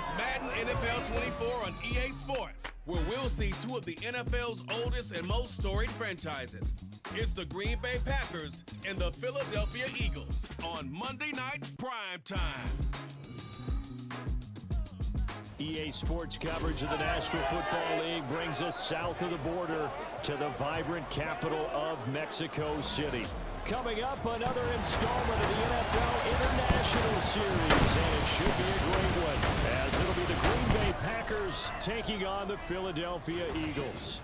It's Madden NFL 24 on EA Sports, where we'll see two of the NFL's oldest and most storied franchises. It's the Green Bay Packers and the Philadelphia Eagles on Monday Night Prime Time. EA Sports coverage of the National Football League brings us south of the border to the vibrant capital of Mexico City. Coming up, another installment of the NFL International Series, and it should be a great one, as it'll be the Green Bay Packers taking on the Philadelphia Eagles.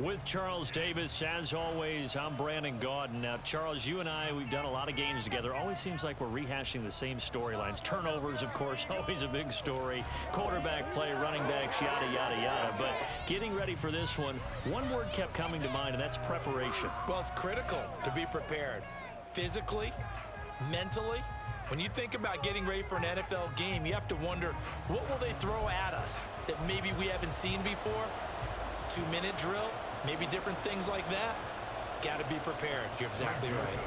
With Charles Davis, as always, I'm Brandon Gaudin. Now, Charles, you and I, we've done a lot of games together. Always seems like we're rehashing the same storylines. Turnovers, of course, always a big story. Quarterback play, running backs, yada, yada, yada. But getting ready for this one word kept coming to mind, and that's preparation. Well, it's critical to be prepared. Physically, mentally. When you think about getting ready for an NFL game, you have to wonder, what will they throw at us that maybe we haven't seen before? 2-minute drill, maybe different things like that. Got to be prepared. You're exactly right.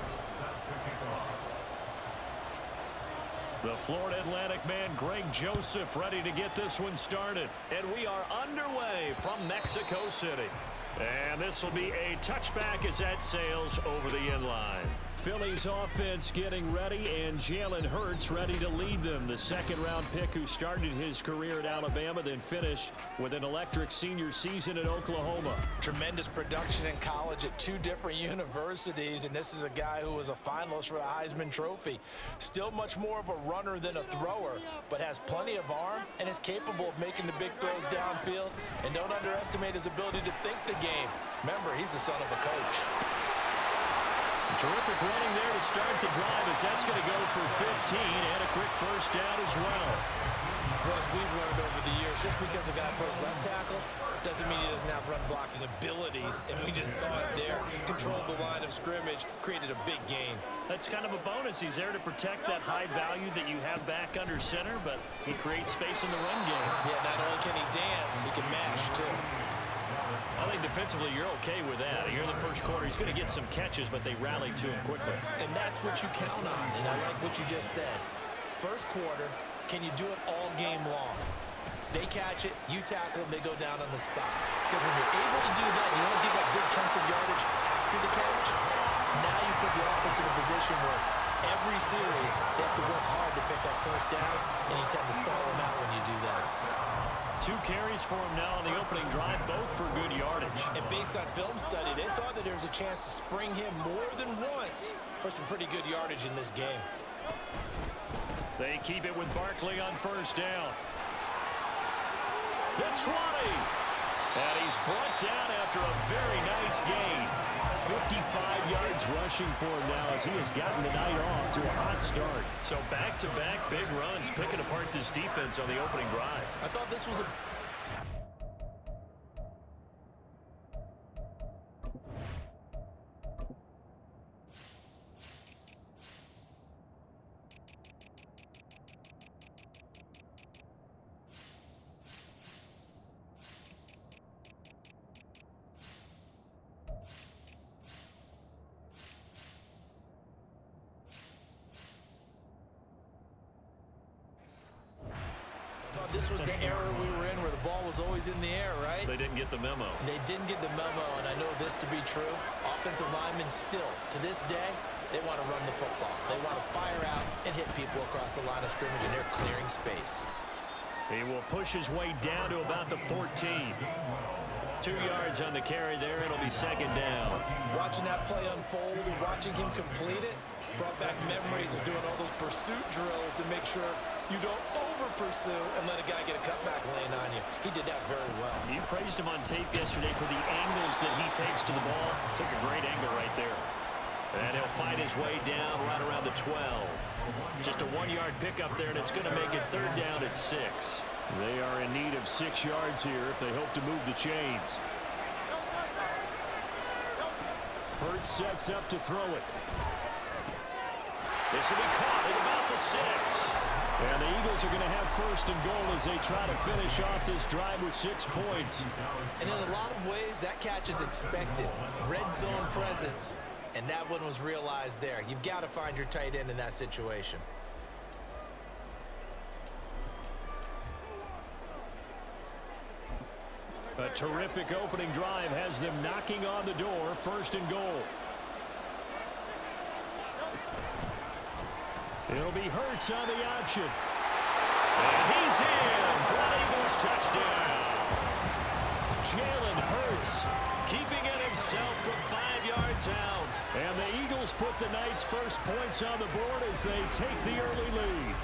The Florida Atlantic man, Greg Joseph, ready to get this one started. And we are underway from Mexico City. And this will be a touchback as that sails over the end line. Philly's offense getting ready, and Jalen Hurts ready to lead them. The second-round pick who started his career at Alabama, then finished with an electric senior season at Oklahoma. Tremendous production in college at two different universities, and this is a guy who was a finalist for the Heisman Trophy. Still much more of a runner than a thrower, but has plenty of arm and is capable of making the big throws downfield. And don't underestimate his ability to think the game. Remember, he's the son of a coach. Terrific running there to start the drive, as that's going to go for 15 and a quick first down as well. Well, as we've learned over the years, just because a guy plays left tackle doesn't mean he doesn't have run blocking abilities, and we just saw it there. Controlled the line of scrimmage, created a big gain. That's kind of a bonus. He's there to protect that high value that you have back under center, but he creates space in the run game. Yeah, not only can he dance, he can mash too. I think defensively you're okay with that. Here in the first quarter, he's going to get some catches, but they rally to him quickly. And that's what you count on, and I like what you just said. First quarter, can you do it all game long? They catch it, you tackle them, they go down on the spot. Because when you're able to do that, you don't give up big chunks of yardage after the catch. Now you put the offense in a position where every series they have to work hard to pick up first downs, and you tend to stall them out when you do that. 2 carries for him now on the opening drive, both for good yardage. And based on film study, they thought that there was a chance to spring him more than once for some pretty good yardage in this game. They keep it with Barkley on first down. The 20. And he's brought down after a very nice gain. 55 yards rushing for him now as he has gotten the night off to a hot start. So back-to-back big runs, picking apart this defense on the opening drive. I thought this was a... This was the era we were in where the ball was always in the air, right? They didn't get the memo. They didn't get the memo, and I know this to be true. Offensive linemen still, to this day, they want to run the football. They want to fire out and hit people across the line of scrimmage, and they're clearing space. He will push his way down to about the 14. 2 yards on the carry there. It'll be second down. Watching that play unfold and watching him complete it brought back memories of doing all those pursuit drills to make sure you don't over-pursue and let a guy get a cutback lane on you. He did that very well. You praised him on tape yesterday for the angles that he takes to the ball. Took a great angle right there. And he'll fight his way down right around the 12. Just a 1-yard pickup there, and it's going to make it third down at 6. They are in need of 6 yards here if they hope to move the chains. Hurts sets up to throw it. This will be caught at about the 6. And the Eagles are going to have first and goal as they try to finish off this drive with 6 points. And in a lot of ways, that catch is expected. Red zone presence. And that one was realized there. You've got to find your tight end in that situation. A terrific opening drive has them knocking on the door, 1st and goal. It'll be Hurts on the option. And he's in for an Eagles touchdown. Jalen Hurts keeping it himself from 5 yards out. And the Eagles put the Knights' first points on the board as they take the early lead.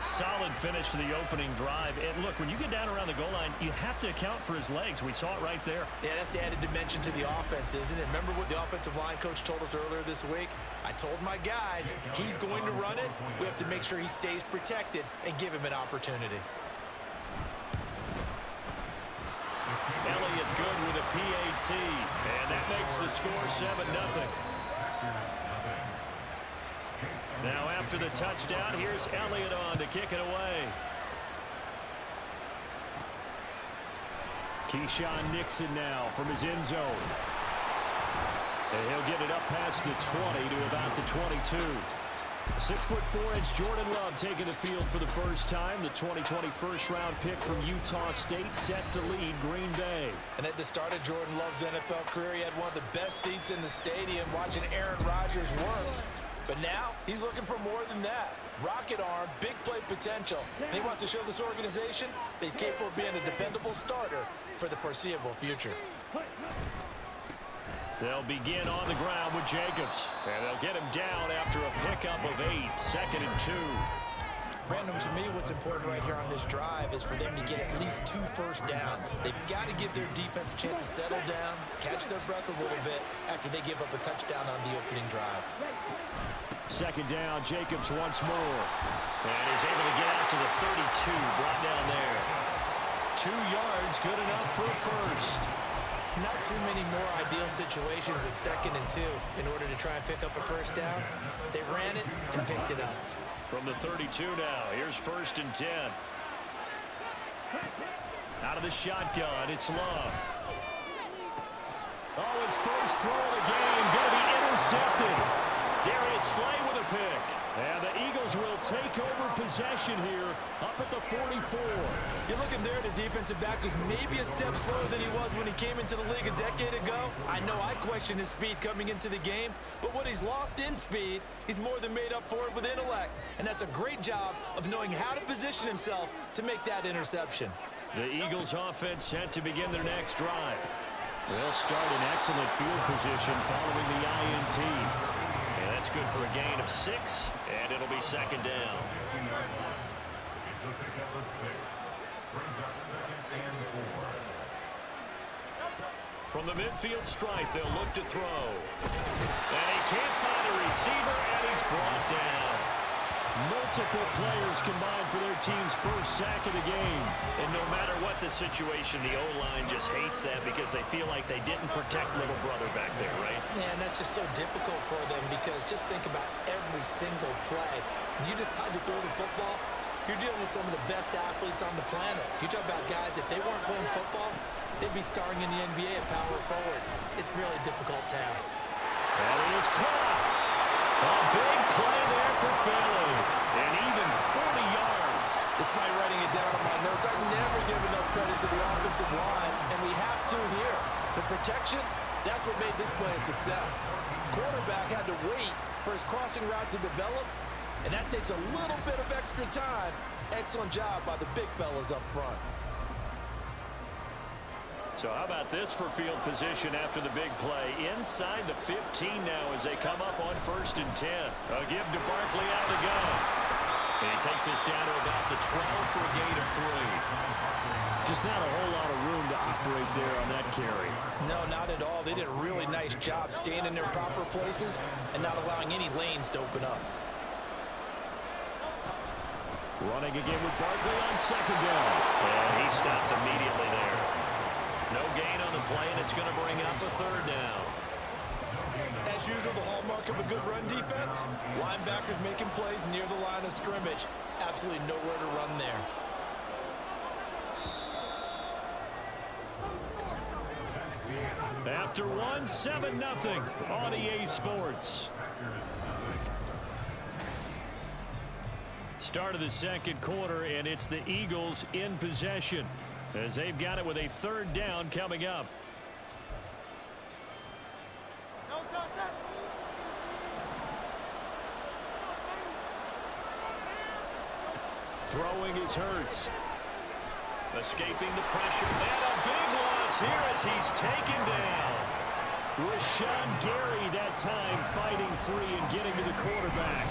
Solid finish to the opening drive. And look, when you get down around the goal line, you have to account for his legs. We saw it right there. Yeah, that's the added dimension to the offense, isn't it? Remember what the offensive line coach told us earlier this week? I told my guys, he's going to run it. We have to make sure he stays protected and give him an opportunity. Elliott good with a PAT. And that makes the score 7-0. Now after the touchdown, here's Elliott on to kick it away. Keyshawn Nixon now from his end zone. And he'll get it up past the 20 to about the 22. 6'4" Jordan Love taking the field for the first time. The 2020 first-round pick from Utah State set to lead Green Bay. And at the start of Jordan Love's NFL career, he had one of the best seats in the stadium watching Aaron Rodgers work. But now, he's looking for more than that. Rocket arm, big play potential. And he wants to show this organization that he's capable of being a dependable starter for the foreseeable future. They'll begin on the ground with Jacobs. And they'll get him down after a pickup of 8, 2nd and 2. Brandon, to me, what's important right here on this drive is for them to get at least 2 first downs. They've got to give their defense a chance to settle down, catch their breath a little bit after they give up a touchdown on the opening drive. 2nd down, Jacobs once more. And he's able to get out to the 32, brought down there. 2 yards, good enough for a first. Not too many more ideal situations at 2nd and 2 in order to try and pick up a first down. They ran it and picked it up. From the 32 now, here's 1st and 10. Out of the shotgun, it's Love. Oh, his first throw of the game, going to be intercepted. Darius Slay with a pick. And the Eagles will take over possession here up at the 44. You're looking there at a defensive back who's maybe a step slower than he was when he came into the league a decade ago. I know I questioned his speed coming into the game, but what he's lost in speed, he's more than made up for it with intellect. And that's a great job of knowing how to position himself to make that interception. The Eagles offense set to begin their next drive. They'll start in excellent field position following the INT. And that's good for a gain of 6, and it'll be 2nd down. From the midfield stripe, they'll look to throw. And he can't find a receiver, and he's brought down. Multiple players combined for their team's first sack of the game. And no matter what the situation, the O-line just hates that because they feel like they didn't protect little brother back there, right? Yeah, and that's just so difficult for them because just think about every single play. When you decide to throw the football, you're dealing with some of the best athletes on the planet. You talk about guys, if they weren't playing football, they'd be starring in the NBA at power forward. It's a really difficult task. And he is caught. A big play there for Philly. And even 40 yards. Despite writing it down on my notes, I never give enough credit to the offensive line, and we have to here. The protection, that's what made this play a success. Quarterback had to wait for his crossing route to develop, and that takes a little bit of extra time. Excellent job by the big fellas up front. So how about this for field position after the big play? Inside the 15 now as they come up on 1st and 10. A give to Barkley out of the gun. And he takes us down to about the 12 for a gain of 3. Just not a whole lot of room to operate there on that carry. No, not at all. They did a really nice job staying in their proper places and not allowing any lanes to open up. Running again with Barkley on 2nd down. And he stopped immediately there. No gain on the play, and it's going to bring up a 3rd down. As usual, the hallmark of a good run defense, linebackers making plays near the line of scrimmage. Absolutely nowhere to run there. After 1, 7-0 on EA Sports. Start of the 2nd quarter, and it's the Eagles in possession. as they've got it with a 3rd down coming up. Throwing is Hurts. Escaping the pressure. And a big loss here as he's taken down. Rashawn Gary that time fighting free and getting to the quarterback.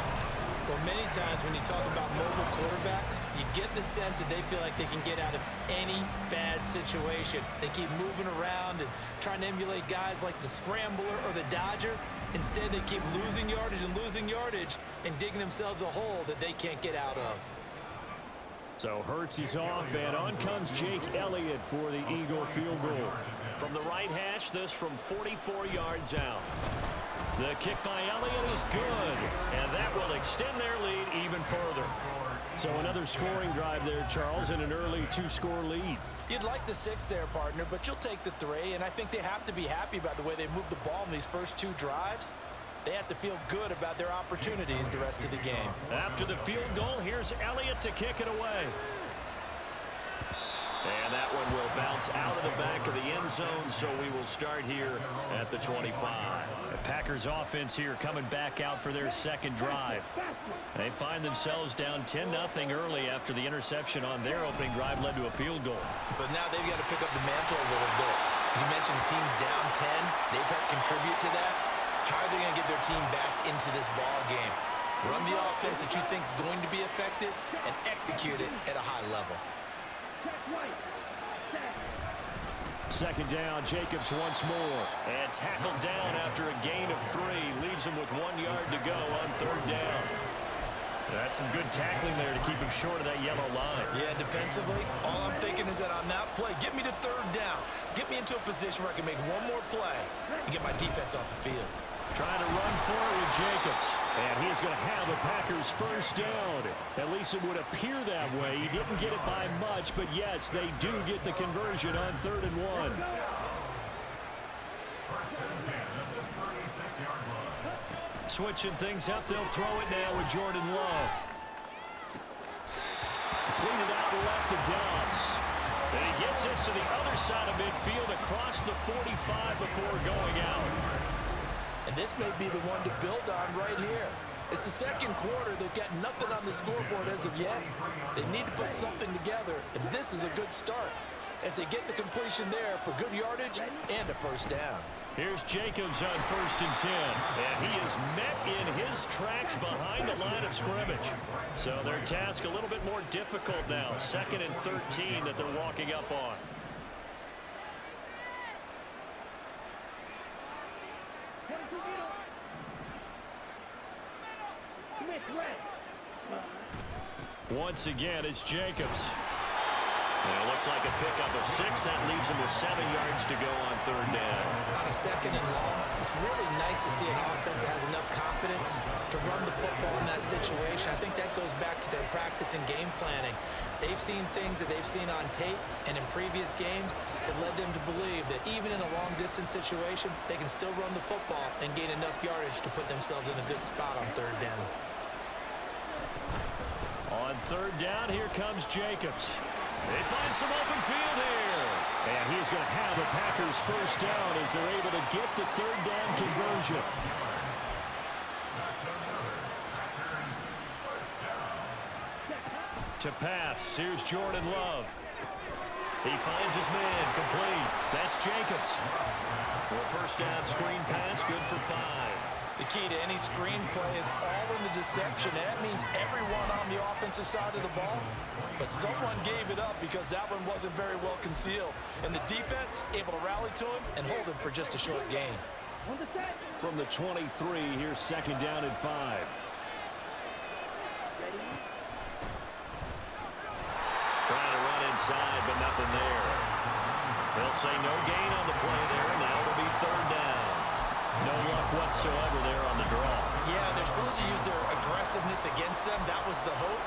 Well, many times when you talk about mobile quarterbacks, you get the sense that they feel like they can get out of any bad situation. They keep moving around and trying to emulate guys like the Scrambler or the Dodger. Instead, they keep losing yardage and digging themselves a hole that they can't get out of. So Hurts is off, and on comes Jake Elliott for the Eagle field goal. From the right hash, this from 44 yards out. The kick by Elliott is good, and that will extend their lead even further. So another scoring drive there, Charles, and an early 2-score lead. You'd like the 6 there, partner, but you'll take the 3, and I think they have to be happy about the way they moved the ball in these first 2 drives. They have to feel good about their opportunities the rest of the game. After the field goal, here's Elliott to kick it away. And that one will bounce out of the back of the end zone, so we will start here at the 25. The Packers offense here coming back out for their 2nd drive. They find themselves down 10-0 early after the interception on their opening drive led to a field goal. So now they've got to pick up the mantle a little bit. You mentioned the team's down 10. They've helped contribute to that. How are they going to get their team back into this ball game? Run the offense that you think is going to be effective and execute it at a high level. 2nd down, Jacobs once more. And tackled down after a gain of 3. Leaves him with 1 yard to go on 3rd down. That's some good tackling there to keep him short of that yellow line. Yeah, defensively, all I'm thinking is that on that play, get me to 3rd down. Get me into a position where I can make one more play and get my defense off the field. Trying to run forward with Jacobs. And he's going to have the Packers 1st down. At least it would appear that way. He didn't get it by much, but yes, they do get the conversion on 3rd and 1. Switching things up, they'll throw it now with Jordan Love. Completed out left to Dobbs. And he gets us to the other side of midfield across the 45 before going out. And this may be the one to build on right here. It's the 2nd quarter. They've got nothing on the scoreboard as of yet. They need to put something together, and this is a good start as they get the completion there for good yardage and a 1st down. Here's Jacobs on 1st and 10, and he is met in his tracks behind the line of scrimmage. So their task a little bit more difficult now. 2nd and 13 that they're walking up on. Once again, it's Jacobs. And it looks like a pickup of 6. That leaves him with 7 yards to go on 3rd down. On a 2nd and long, it's really nice to see an offense that has enough confidence to run the football in that situation. I think that goes back to their practice and game planning. They've seen things that they've seen on tape and in previous games that led them to believe that even in a long-distance situation, they can still run the football and gain enough yardage to put themselves in a good spot on 3rd down. On 3rd down, here comes Jacobs. They find some open field here. And he's going to have the Packers 1st down as they're able to get the 3rd down conversion. To pass, here's Jordan Love. He finds his man, complete. That's Jacobs. Well, 1st down screen pass, good for 5. The key to any screen play is all in the deception. That means everyone on the offensive side of the ball, but someone gave it up because that one wasn't very well concealed. And the defense able to rally to him and hold him for just a short gain. From the 23, here's 2nd down and 5. Trying to run inside, but nothing there. They'll say no gain on the play there, and now it'll be 3rd down. No luck whatsoever there on the draw. Yeah, they're supposed to use their aggressiveness against them. That was the hope.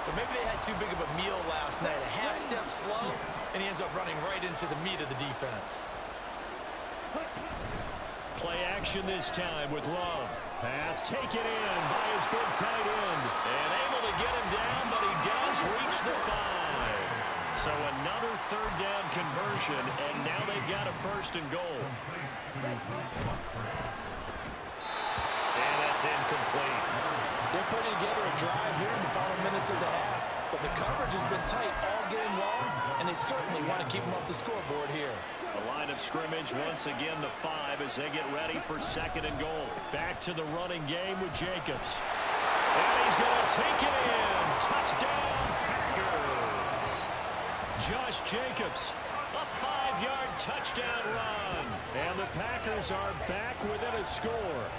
But maybe they had too big of a meal last night. A half step slow, and he ends up running right into the meat of the defense. Play action this time with Love. Pass taken in by his big tight end. And able to get him down, but he does reach the 5. So another third down conversion, and now they've got a 1st and goal. And that's incomplete. They're putting together a drive here in the final minutes of the half, but the coverage has been tight all game long, and they certainly want to keep them off the scoreboard here. The line of scrimmage, once again the 5 as they get ready for 2nd and goal. Back to the running game with Jacobs. And he's going to take it in. Touchdown, Packers. Josh Jacobs, a 5-yard touchdown run. And the Packers are back within a score.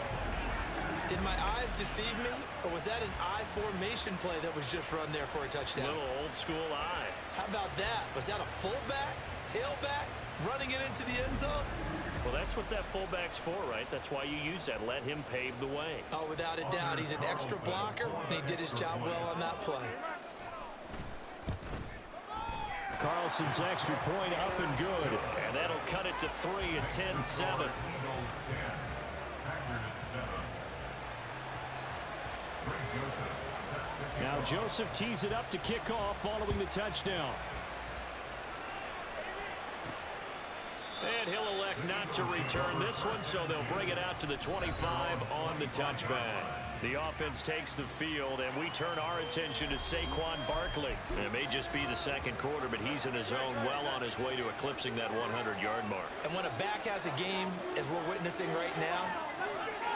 Did my eyes deceive me, or was that an I formation play that was just run there for a touchdown? Little old school eye. How about that? Was that a fullback, tailback, running it into the end zone? Well, that's what that fullback's for, right? That's why you use that. Let him pave the way. Oh, without a doubt. He's an extra blocker, and he did his job well on that play. Carlson's extra point up and good. And that'll cut it to 3 at 10-7. Now Joseph tees it up to kick off following the touchdown. And he'll elect not to return this one, so they'll bring it out to the 25 on the touchback. The offense takes the field, and we turn our attention to Saquon Barkley. It may just be the 2nd quarter, but he's in his zone, well on his way to eclipsing that 100-yard mark. And when a back has a game, as we're witnessing right now,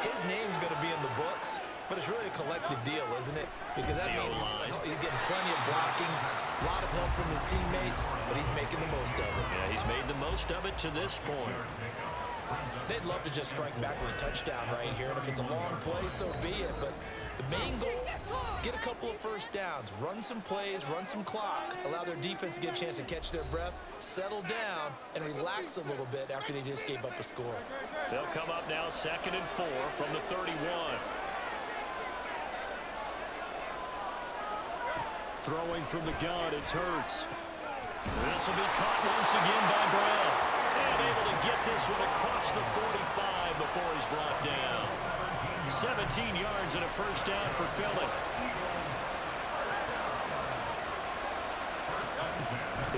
his name's going to be in the books. But it's really a collective deal, isn't it? Because that means he's getting plenty of blocking, a lot of help from his teammates, but he's making the most of it. Yeah, he's made the most of it to this point. They'd love to just strike back with a touchdown right here, and if it's a long play, so be it. But the main goal, get a couple of 1st downs, run some plays, run some clock, allow their defense to get a chance to catch their breath, settle down, and relax a little bit after they just gave up a score. They'll come up now 2nd and 4 from the 31. Throwing from the gun, it's Hurts. This will be caught once again by Brown. And able to get this one across the 45 before he's brought down. 17 yards and a 1st down for Philly.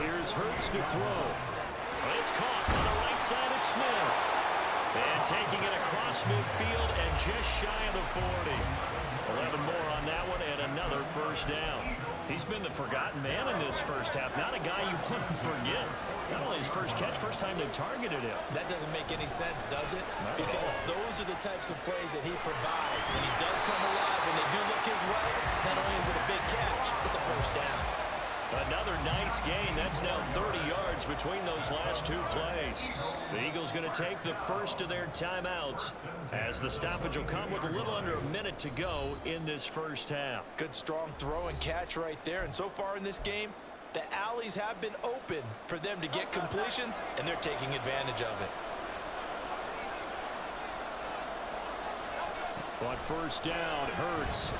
Here's Hurts to throw. It's caught on the right side of Smith. And taking it across midfield and just shy of the 40. 11 more on that one and another 1st down. He's been the forgotten man in this 1st half. Not a guy you want to forget. Not only his first catch, first time they've targeted him. That doesn't make any sense, does it? Because those are the types of plays that he provides. When he does come alive, when they do look his way, not only is it a big catch, it's a 1st down. Another nice gain. That's now 30 yards between those last 2 plays. The Eagles going to take the first of their timeouts as the stoppage will come with a little under a minute to go in this 1st half. Good strong throw and catch right there. And so far in this game, the alleys have been open for them to get completions, and they're taking advantage of it. On 1st down, Hurts.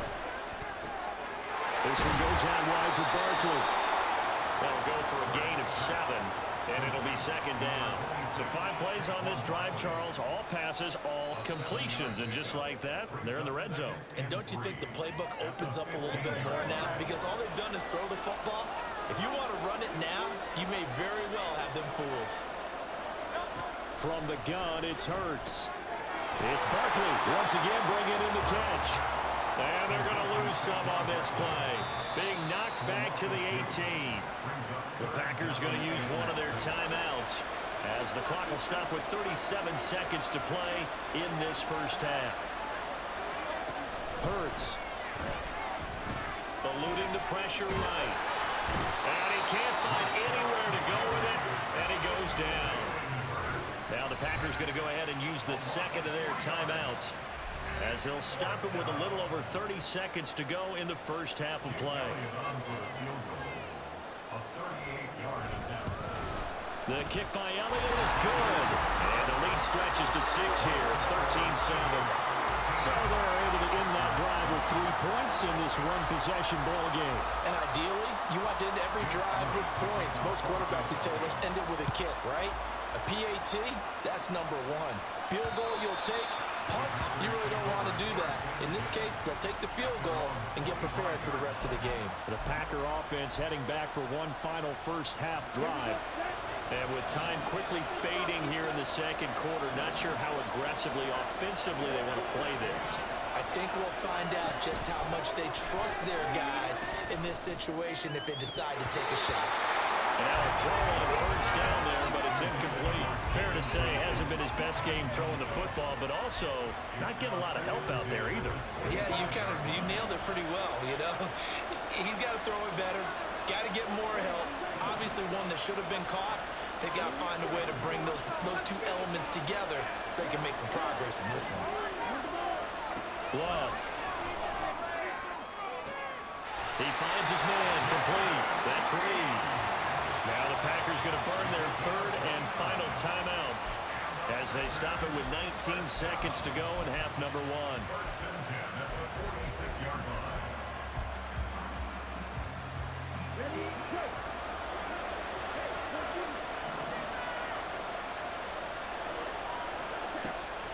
This one goes out wide for Barkley. They'll go for a gain of 7, and it'll be 2nd down. So 5 plays on this drive, Charles. All passes, all completions. And just like that, they're in the red zone. And don't you think the playbook opens up a little bit more now? Because all they've done is throw the football. If you want to run it now, you may very well have them fooled. From the gun, it's Hurts. It's Barkley once again bringing in the catch. And they're going to lose some on this play. Being knocked back to the 18. The Packers going to use one of their timeouts as the clock will stop with 37 seconds to play in this 1st half. Hurts. Eluding the pressure right. And he can't find anywhere to go with it. And he goes down. Now the Packers going to go ahead and use the 2nd of their timeouts, as they'll stop it with a little over 30 seconds to go in the 1st half of play. The kick by Elliott is good. And the lead stretches to 6 here. It's 13-7. So they're able to end that drive with 3 points in this one-possession ball game. And ideally, you want to end every drive with points. Most quarterbacks would tell us end it with a kick, right? A PAT, that's number 1. Field goal you'll take, punts, you really don't want to do that. In this case, they'll take the field goal and get prepared for the rest of the game. The Packer offense heading back for one final first half drive. And with time quickly fading here in the second quarter, not sure how aggressively, offensively they want to play this. I think we'll find out just how much they trust their guys in this situation if they decide to take a shot. And now a throw on first down there, but it's incomplete. Fair to say, hasn't been his best game throwing the football, but also not getting a lot of help out there either. Yeah, you nailed it pretty well, you know. He's got to throw it better, got to get more help. Obviously one that should have been caught. They've got to find a way to bring those two elements together so they can make some progress in this one. Love. He finds his man, complete. That's Reed. Now the Packers going to burn their third and final timeout as they stop it with 19 seconds to go in half number one.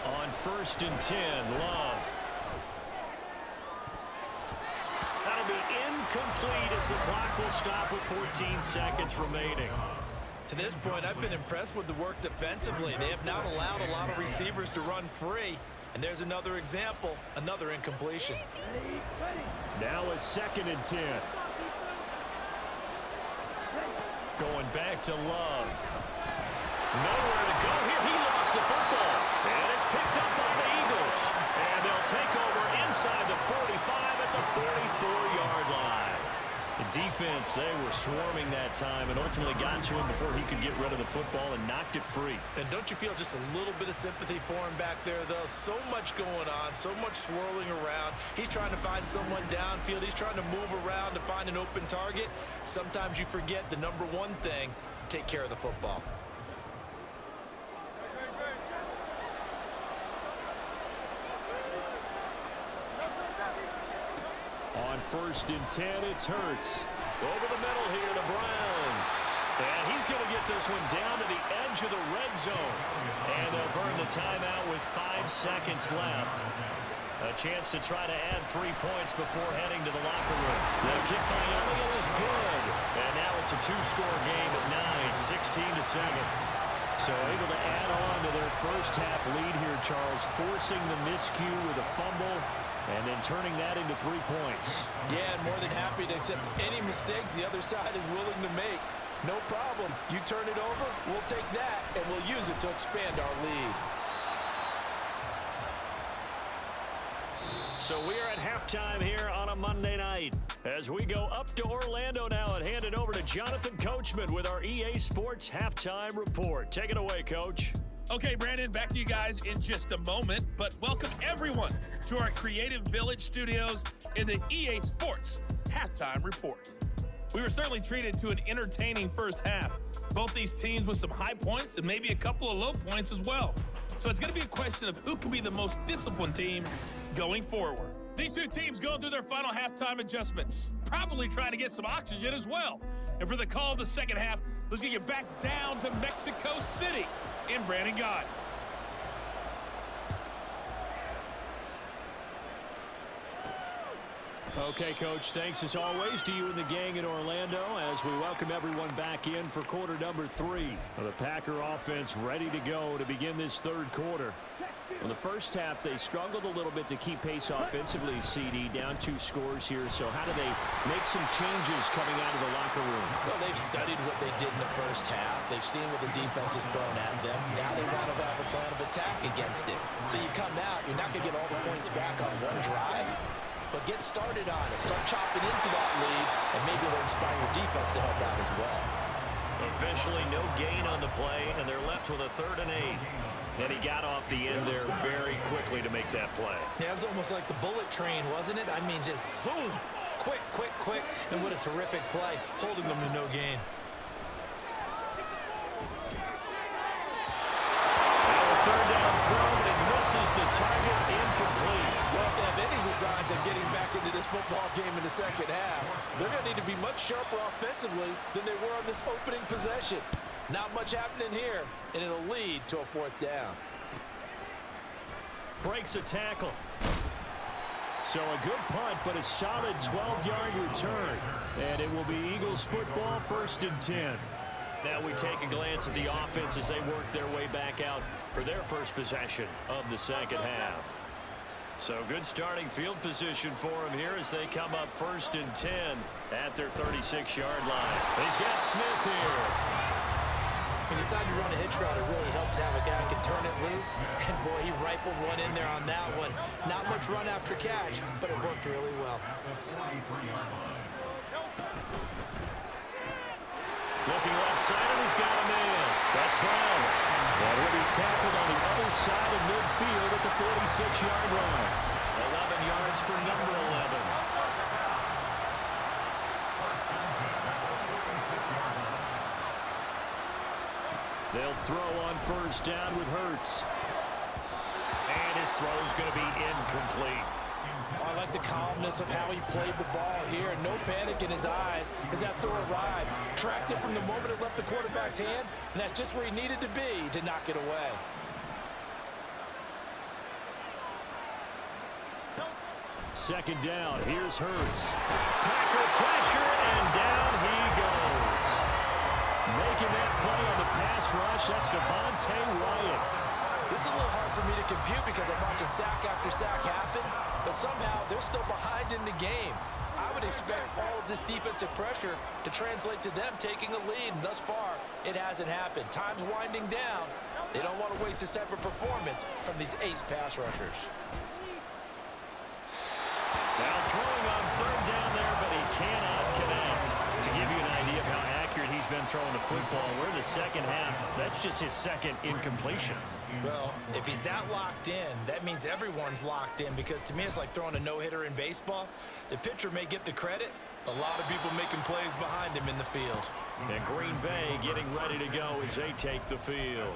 On 1st and 10, Love. That'll be incomplete as the clock will stop with 14 seconds remaining. To this point, I've been impressed with the work defensively. They have not allowed a lot of receivers to run free. And there's another example, another incompletion. Now a 2nd and 10. Going back to Love. Nowhere to go here. He lost the football. And it's picked up by the Eagles. And they'll take over inside the 45 at the 44-yard line. The defense, they were swarming that time and ultimately got to him before he could get rid of the football and knocked it free. And don't you feel just a little bit of sympathy for him back there, though? So much going on, so much swirling around. He's trying to find someone downfield. He's trying to move around to find an open target. Sometimes you forget the number one thing, take care of the football. On 1st and 10, it's Hurts. Over the middle here to Brown. And he's going to get this one down to the edge of the red zone. And they'll burn the timeout with 5 seconds left. A chance to try to add 3 points before heading to the locker room. The kick by Elliott is good. And now it's a 2-score game at 9, 16-7. So able to add on to their first half lead here, Charles, forcing the miscue with a fumble and then turning that into 3 points. Yeah, and more than happy to accept any mistakes the other side is willing to make. No problem. You turn it over, we'll take that, and we'll use it to expand our lead. So we are at halftime here on a Monday night as we go up to Orlando now and hand it over to Jonathan Coachman with our EA Sports Halftime Report. Take it away, Coach. Okay, Brandon, back to you guys in just a moment, but welcome everyone to our Creative Village studios in the EA Sports Halftime Report. We were certainly treated to an entertaining first half. Both these teams with some high points and maybe a couple of low points as well. So it's going to be a question of who can be the most disciplined team going forward. These two teams going through their final halftime adjustments, probably trying to get some oxygen as well. And for the call of the second half, let's get you back down to Mexico City in Brandon Gott. Okay, Coach, thanks as always to you and the gang in Orlando as we welcome everyone back in for quarter number 3. The Packer offense ready to go to begin this third quarter. In the first half, they struggled a little bit to keep pace offensively, CD, down 2 scores here. So how do they make some changes coming out of the locker room? Well, they've studied what they did in the first half. They've seen what the defense has thrown at them. Now they want to have a plan of attack against it. So you come out, you're not going to get all the points back on one drive, but get started on it. Start chopping into that lead, and maybe it'll inspire your defense to help out as well. Officially no gain on the play, and they're left with a 3rd and 8. And he got off the end there very quickly to make that play. Yeah, it was almost like the bullet train, wasn't it? I mean, just zoom. Quick, quick, quick. And what a terrific play, holding them to no gain. Now a 3rd down throw, but it misses the target, incomplete. Well, if they have any designs of getting back into this football game in the second half, they're going to need to be much sharper offensively than they were on this opening possession. Not much happening here, and it'll lead to a 4th down. breaks a tackle. So a good punt, but a solid 12-yard return. And it will be Eagles football, 1st and 10. Now we take a glance at the offense as they work their way back out for their first possession of the second half. So good starting field position for them here as they come up 1st and 10 at their 36-yard line. He's got Smith here. When you decide to run a hitch route, it really helps to have a guy who can turn it loose. And, boy, he rifled one in there on that one. Not much run after catch, but it worked really well. Looking left side, and he's got a man. That's Brown. And he'll be tackled on the other side of midfield at the 46-yard line. 11 yards for number 11. They'll throw on 1st down with Hurts. And his throw is going to be incomplete. I like the calmness of how he played the ball here. No panic in his eyes as that throw arrived. Tracked it from the moment it left the quarterback's hand, and that's just where he needed to be to knock it away. Second down, here's Hurts. Packer pressure, and down he goes. Making that play on the pass rush, that's Devontae Wyatt. This is a little hard for me to compute because I'm watching sack after sack happen, but somehow they're still behind in the game. I would expect all of this defensive pressure to translate to them taking a lead, and thus far, it hasn't happened. Time's winding down. They don't want to waste this type of performance from these ace pass rushers. Now throwing on 3rd down there, but he cannot connect. To give you an idea of how accurate he's been throwing the football, we're in the second half. That's just his second incompletion. Well, if he's that locked in, that means everyone's locked in, because to me it's like throwing a no-hitter in baseball. The pitcher may get the credit, a lot of people making plays behind him in the field. And Green Bay getting ready to go as they take the field.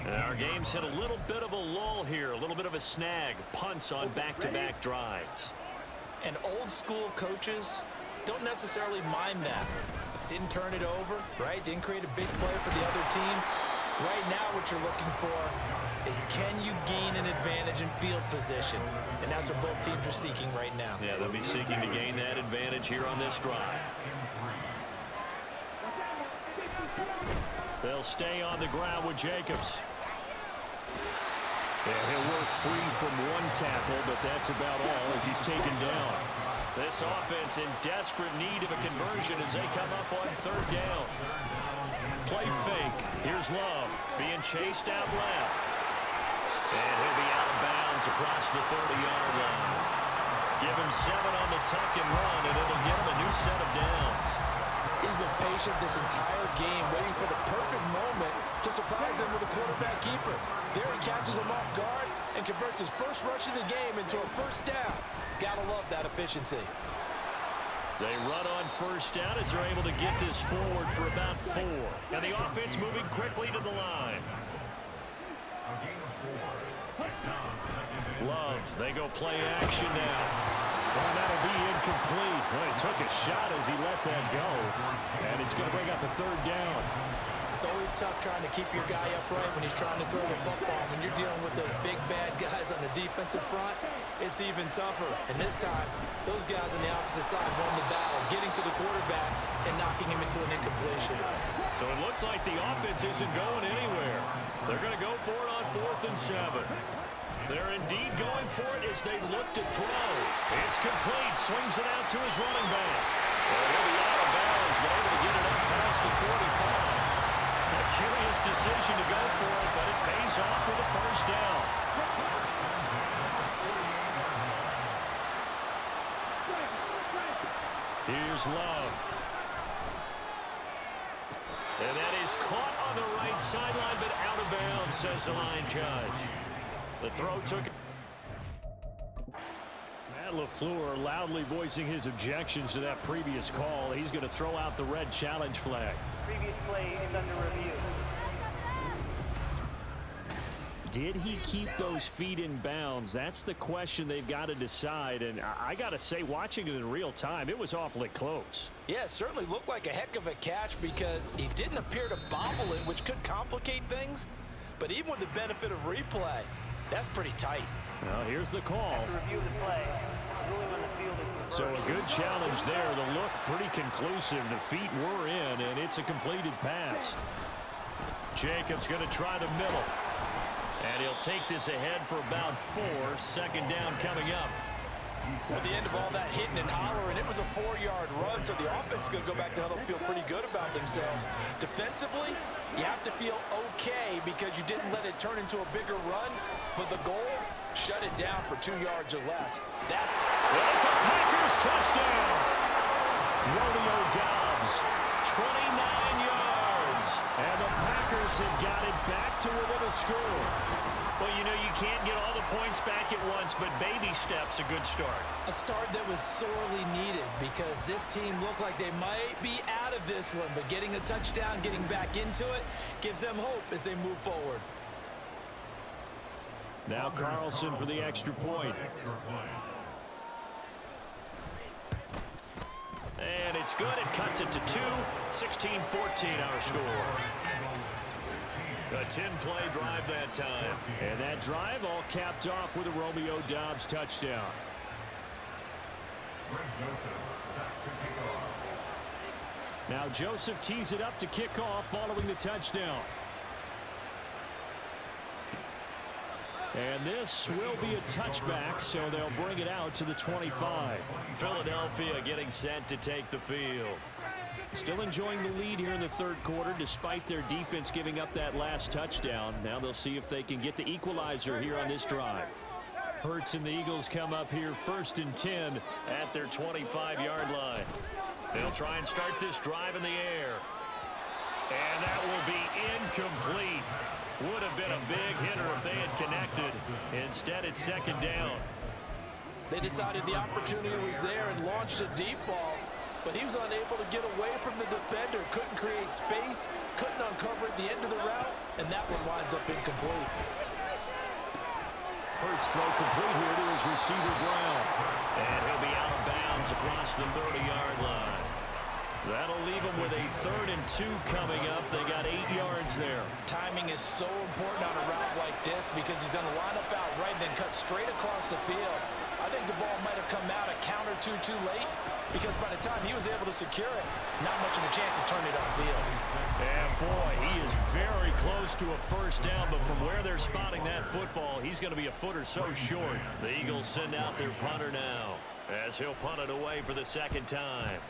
And our game's hit a little bit of a lull here, a little bit of a snag. Punts on back-to-back drives. And old-school coaches don't necessarily mind that. Didn't turn it over, right? Didn't create a big play for the other team. Right now what you're looking for is, can you gain an advantage in field position? And that's what both teams are seeking right now. Yeah, they'll be seeking to gain that advantage here on this drive. They'll stay on the ground with Jacobs. Yeah, he'll work free from one tackle, but that's about all as he's taken down. This offense in desperate need of a conversion as they come up on 3rd down. Play fake. Here's Love being chased out left. And he'll be out of bounds across the 30-yard line. Give him 7 on the tuck and run, and it'll get him a new set of downs. He's been patient this entire game, waiting for the perfect moment to surprise him with a quarterback keeper. There he catches him off guard and converts his first rush of the game into a 1st down. Gotta love that efficiency. They run on 1st down as they're able to get this forward for about 4. And the offense moving quickly to the line. Love, they go play action now. Well, that'll be incomplete. Well, he took a shot as he let that go. And it's going to bring up a 3rd down. It's always tough trying to keep your guy upright when he's trying to throw the football. When you're dealing with those big, bad guys on the defensive front, it's even tougher. And this time, those guys on the opposite side won the battle, getting to the quarterback and knocking him into an incompletion. So it looks like the offense isn't going anywhere. They're going to go for it on 4th and 7. They're indeed going for it as they look to throw. It's complete. Swings it out to his running back. Well, he'll be out of bounds, but able to get it up past the 45. A curious decision to go for it, but it pays off with a 1st down. Here's Love. And that is caught on the right sideline, but out of bounds, says the line judge. The throw took it. Matt LaFleur loudly voicing his objections to that previous call. He's going to throw out the red challenge flag. Previous play is under review. Did he keep those feet in bounds? That's the question they've got to decide. And I got to say, watching it in real time, it was awfully close. Yeah, it certainly looked like a heck of a catch because he didn't appear to bobble it, which could complicate things. But even with the benefit of replay, That's pretty tight. Well, here's the call. To review the play, ruling on the field is So a good challenge there. The look pretty conclusive. The feet were in, and it's a completed pass. Jacobs going to try the middle. And he'll take this ahead for about 4. Second down coming up. At the end of all that hitting and hollering, it was a 4-yard run, so the offense is going to go back to huddle and feel pretty good about themselves. Defensively, you have to feel okay because you didn't let it turn into a bigger run, but the goal, shut it down for 2 yards or less. That's a Packers touchdown. Romeo Doubs, 29 yards. And the Packers have got it back to within a score. Well, you know, you can't get all the points back at once, but baby steps a good start. A start that was sorely needed because this team looked like they might be out of this one, but getting a touchdown, getting back into it, gives them hope as they move forward. Now Carlson for the extra point. And it's good. It cuts it to 2. 16-14 our score. A 10-play drive that time. And that drive all capped off with a Romeo Doubs touchdown. Now Joseph tees it up to kick off following the touchdown. And this will be a touchback, so they'll bring it out to the 25. Philadelphia getting set to take the field. Still enjoying the lead here in the third quarter despite their defense giving up that last touchdown. Now they'll see if they can get the equalizer here on this drive. Hurts and the Eagles come up here 1st and 10 at their 25-yard line. They'll try and start this drive in the air. And that will be incomplete. Would have been a big hitter if they had connected. Instead, it's second down. They decided the opportunity was there and launched a deep ball, but he was unable to get away from the defender, couldn't create space, couldn't uncover at the end of the route, and that one winds up incomplete. Hurts throw complete here to his receiver Brown. And he'll be out of bounds across the 30-yard line. That'll leave them with a 3rd and 2 coming up. They got 8 yards there. Timing is so important on a route like this because he's going to line up out right and then cut straight across the field. I think the ball might have come out a count or two too late because by the time he was able to secure it, not much of a chance to turn it upfield. And boy, he is very close to a first down, but from where they're spotting that football, he's going to be a foot or so short. The Eagles send out their punter now as he'll punt it away for the second time.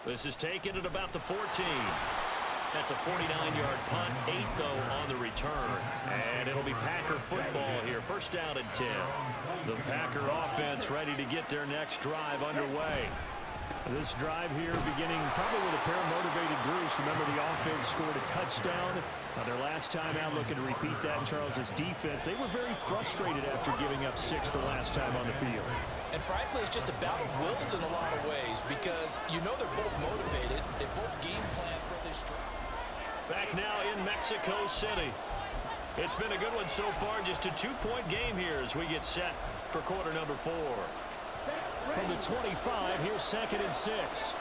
This is taken at about the 14. That's a 49-yard punt, 8 though on the return. And it'll be Packer football here. First down and 10. The Packer offense ready to get their next drive underway. This drive here beginning probably with a pair of motivated groups. Remember, the offense scored a touchdown. Their last time out, looking to repeat that in Charles's defense. They were very frustrated after giving up 6 the last time on the field. And frankly, it's just a battle of wills in a lot of ways because you know they're both motivated. They both game plan for this drive. Back now in Mexico City. It's been a good one so far. Just a 2-point game here as we get set for quarter number 4. From the 25, here's 2nd and 6.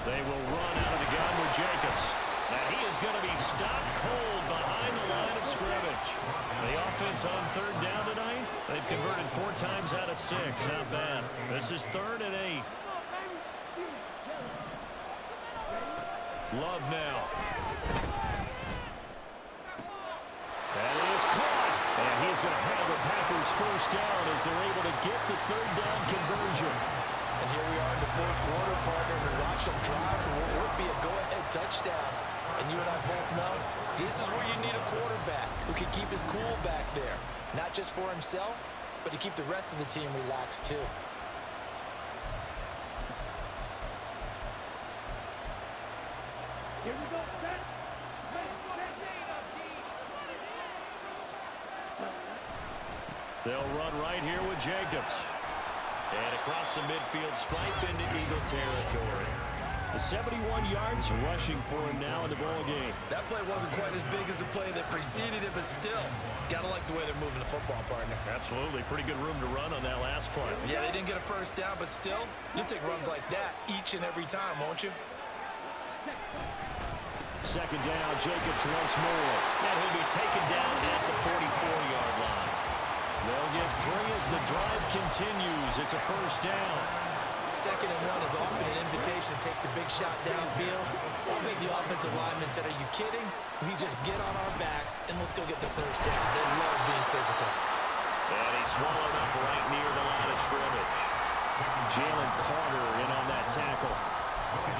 They will run out of the gun with Jacobs. And he is going to be stopped cold behind the line of scrimmage. The offense on 3rd down tonight, they've converted 4 times out of 6. Not bad. This is 3rd and 8. Love now. That is caught. And he's going to have the Packers first down as they're able to get the 3rd down conversion. And here we are in the 4th quarter, partner, and watch them drive for what would be a go-ahead touchdown. And you and I both know this is where you need a quarterback who can keep his cool back there. Not just for himself, but to keep the rest of the team relaxed too. Here we go, set. They'll run right here with Jacobs. And across the midfield stripe into Eagle territory. The 71 yards rushing for him now in the ball game. That play wasn't quite as big as the play that preceded it, but still, gotta like the way they're moving the football, partner. Absolutely. Pretty good room to run on that last play. Yeah, they didn't get a first down, but still, you'll take runs like that each and every time, won't you? second down. Jacobs once more. And he'll be taken down at the 44-yard line. They'll get 3 as the drive continues. It's a first down. 2nd and 1 is often an invitation to take the big shot downfield. I think the offensive lineman said, are you kidding? We just get on our backs and let's go get the first down. They love being physical. And he's swallowed up right near the line of scrimmage. Jalen Carter in on that tackle.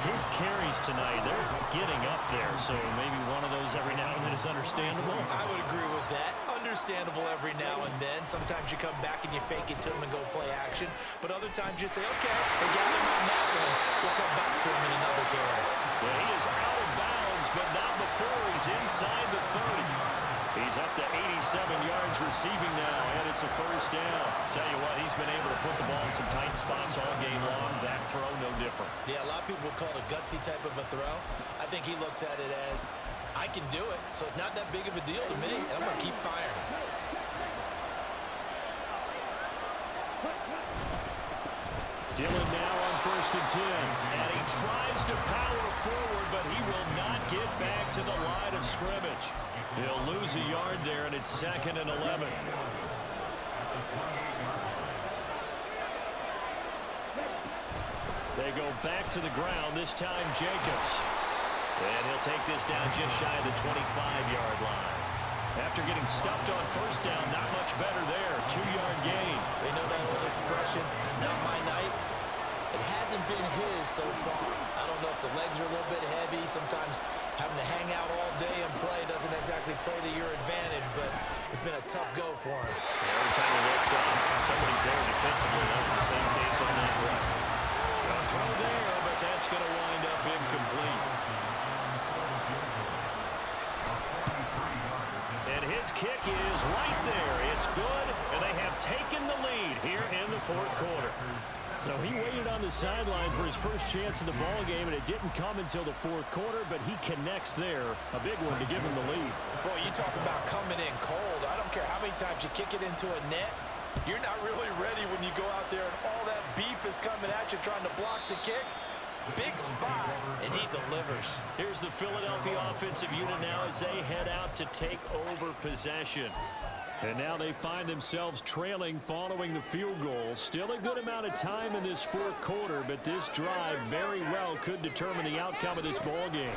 His carries tonight, they're getting up there, so maybe one of those every now and then is understandable. I would agree with that. Understandable every now and then. Sometimes you come back and you fake it to him and go play action. But other times you say, okay, they got him on that one. We'll come back to him in another carry. Yeah, he is out of bounds, but not before he's inside the 30. He's up to 87 yards receiving now, and it's a first down. Tell you what, he's been able to put the ball in some tight spots all game long. That throw, no different. Yeah, a lot of people would call it a gutsy type of a throw. I think he looks at it as, I can do it, so it's not that big of a deal to me, and I'm going to keep firing. Dillon now on 1st and 10, and he tries to power forward, but he will not get back to the line of scrimmage. He'll lose a yard there, and it's 2nd and 11. They go back to the ground, this time Jacobs. And he'll take this down just shy of the 25-yard line. After getting stuffed on 1st down, not much better there. 2-yard gain. They know that old expression, it's not my night. It hasn't been his so far. I don't know if the legs are a little bit heavy. Sometimes having to hang out all day and play doesn't exactly play to your advantage, but it's been a tough go for him. Yeah, every time he looks up, somebody's there defensively. That was the same case on that run. A throw there, but that's going to wind up incomplete. And his kick is right there. It's good, and they have taken the lead here in the 4th quarter. So he waited on the sideline for his first chance in the ball game, and it didn't come until the 4th quarter, but he connects there. A big one to give him the lead. Boy, you talk about coming in cold. I don't care how many times you kick it into a net. You're not really ready when you go out there and all that beef is coming at you trying to block the kick. Big spot, and he delivers. Here's the Philadelphia offensive unit now as they head out to take over possession. And now they find themselves trailing following the field goal. Still a good amount of time in this 4th quarter, but this drive very well could determine the outcome of this ball game.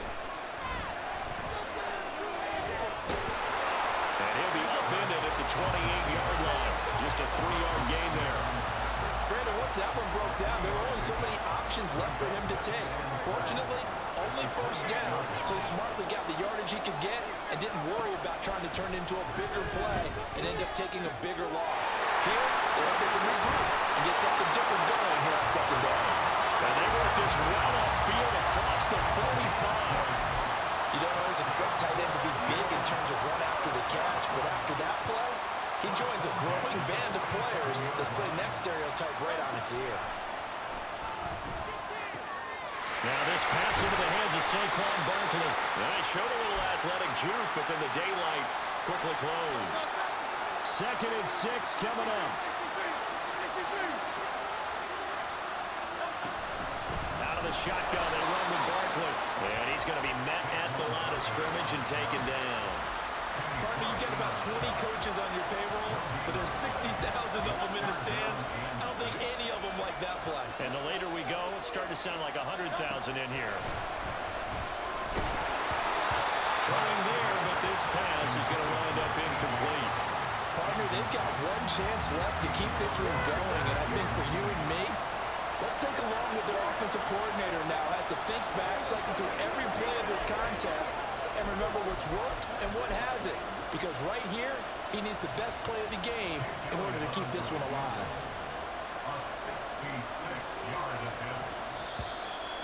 And he'll be upended at the 28-yard line. Just a 3-yard gain there. Brandon, once that one broke down, there were only so many options left for him to take. Fortunately, only 1st down, so he smartly got the yardage he could get and didn't worry about trying to turn it into a bigger play and end up taking a bigger loss. Here, they can regroup and get something different going here on 2nd down. And they work this well upfield across the 45. You don't always expect tight ends to be big in terms of run after the catch, but after that play, he joins a growing band of players that's putting that stereotype right on its ear. Now this pass into the hands of Saquon Barkley. Yeah, he showed a little athletic juke, but then the daylight quickly closed. 2nd and 6 coming up. Out of the shotgun, they run with Barkley. And he's going to be met at the line of scrimmage and taken down. Pardon me, you get about 20 coaches on your payroll, but there's 60,000 of them in the stands. I don't think any of them like that play. And the later we go, it's starting to sound like 100,000 in here. Throwing there, but this pass is going to wind up incomplete. Partner, they've got one chance left to keep this one going, and I think for you and me, let's think along with their offensive coordinator now. Has to think back, cycle through every play of this contest, and remember what's worked and what hasn't. Because right here, he needs the best play of the game in order to keep this one alive.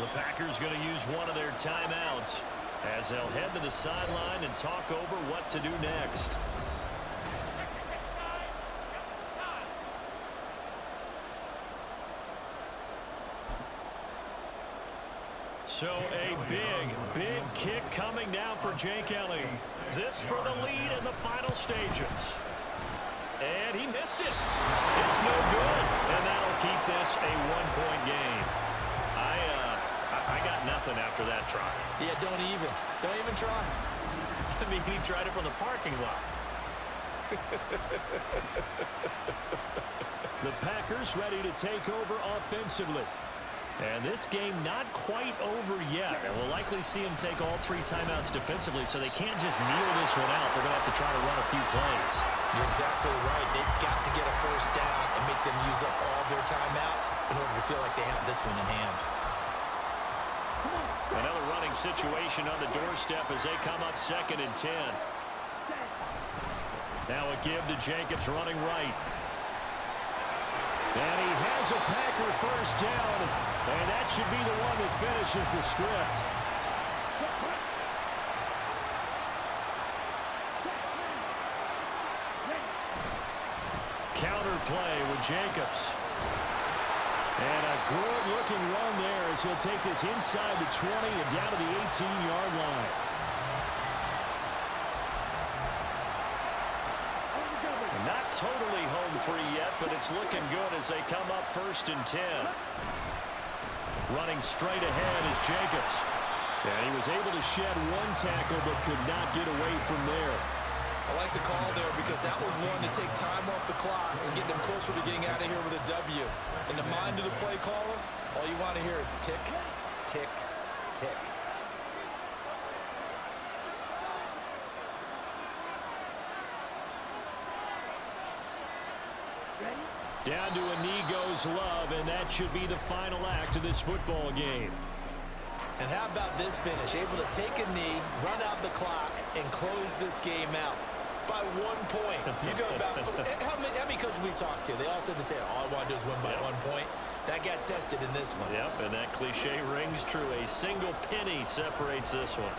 The Packers going to use one of their timeouts as they'll head to the sideline and talk over what to do next. So a big kick coming now for Jake Elliott. This for the lead in the final stages. And he missed it. It's no good. And that'll keep this a one-point game. I got nothing after that try. Yeah, don't even try. I mean, he tried it from the parking lot. The Packers ready to take over offensively. And this game not quite over yet. And we'll likely see him take all 3 timeouts defensively, so they can't just kneel this one out. They're going to have to try to run a few plays. You're exactly right. They've got to get a first down and make them use up all their timeouts in order to feel like they have this one in hand. Another running situation on the doorstep as they come up 2nd and 10. Now a give to Jacobs running right. And he has a Packer first down, and that should be the one that finishes the script. Counter play with Jacobs. And a good-looking run there as he'll take this inside the 20 and down to the 18-yard line. Not totally home free yet, but it's looking good as they come up 1st and 10. Running straight ahead is Jacobs. And he was able to shed 1 tackle but could not get away from there. I like the call there because that was one to take time off the clock and get them closer to getting out of here with a W. In the mind of the play caller, all you want to hear is tick, tick, tick. Down to a knee goes Love, and that should be the final act of this football game. And how about this finish? Able to take a knee, run out the clock, and close this game out by 1 point. You talk about how many coaches we talked to? They all said the same. All I want to do is win by 1 point. That got tested in this one. Yep, and that cliche rings true. A single penny separates this one.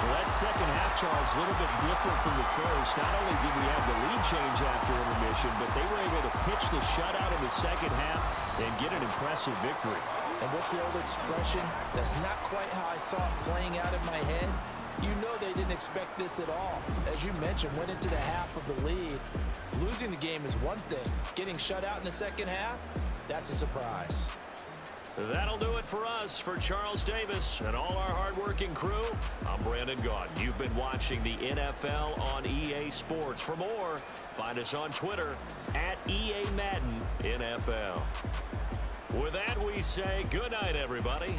That second half, Charles, a little bit different from the first. Not only did we have the lead change after intermission, but they were able to pitch the shutout in the second half and get an impressive victory. And what's the old expression? That's not quite how I saw it playing out in my head. You know they didn't expect this at all. As you mentioned, went into the half of the lead. Losing the game is one thing. Getting shut out in the second half, that's a surprise. That'll do it for us. For Charles Davis and all our hardworking crew, I'm Brandon Gaudin. You've been watching the NFL on EA Sports. For more, find us on Twitter at EA Madden NFL. With that, we say good night, everybody.